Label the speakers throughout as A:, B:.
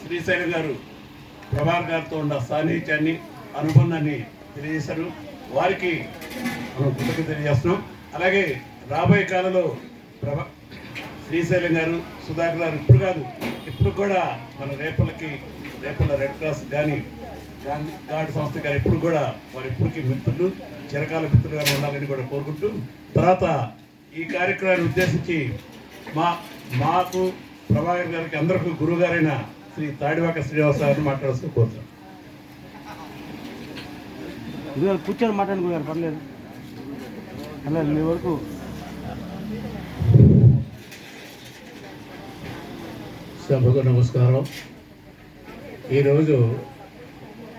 A: శ్రీశైలం గారు ప్రభాకర్ గారితో ఉన్న సాన్నిహిత్యాన్ని అనుబంధాన్ని తెలియజేశారు. వారికి మనం కృతజ్ఞత తెలియజేస్తున్నాం. అలాగే రాబోయే కాలంలో శ్రీశైలం గారు, సుధాకర్ గారు ఇప్పుడు కూడా మన రేపల రెడ్ క్రాస్ కానీ గార్డ్ సంస్థ కానీ ఎప్పుడు కూడా వారు ఎప్పటికీ మిత్రులు, చిరకాల మిత్రులుగా ఉండాలని కూడా కోరుకుంటూ, తర్వాత ఈ కార్యక్రమాన్ని ఉద్దేశించి మాకు ప్రభాకర్ గారికి అందరికీ గురువు గారైన శ్రీ తాడివాక శ్రీనివాస గారిని మాట్లాడుతూ కోరుతున్నాం.
B: కూర్చొని మాట్లాడుకున్నారు, పర్లేదు. అలా మీ వరకు
C: సభకు నమస్కారం. ఈరోజు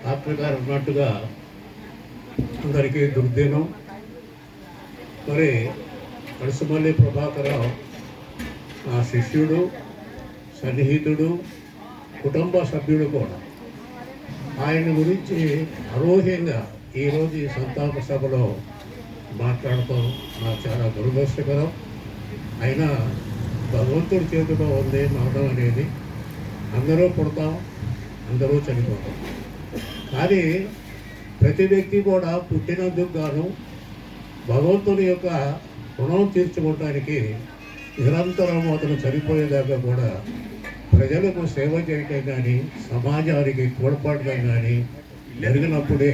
C: డాక్టర్ గారు అన్నట్టుగా అందరికీ దుర్దినం. మరి కడుసుమల్లి ప్రభాకరరావు నా శిష్యుడు, సన్నిహితుడు, కుటుంబ సభ్యుడు కూడా. ఆయన గురించి అనూహ్యంగా ఈరోజు ఈ సంతాప సభలో మాట్లాడటం నాకు చాలా దురదృష్టకరం. అయినా భగవంతుడి చేతిలో ఉంది మరణం అనేది. అందరూ పుడతాం, అందరూ చనిపోతాం. కానీ ప్రతి వ్యక్తి కూడా పుట్టినందుకు గాను భగవంతుని యొక్క రుణం తీర్చుకోవడానికి నిరంతరం అతను చనిపోయేదాకా కూడా ప్రజలకు సేవ చేయటం కానీ, సమాజానికి తోడ్పడటం కానీ జరిగినప్పుడే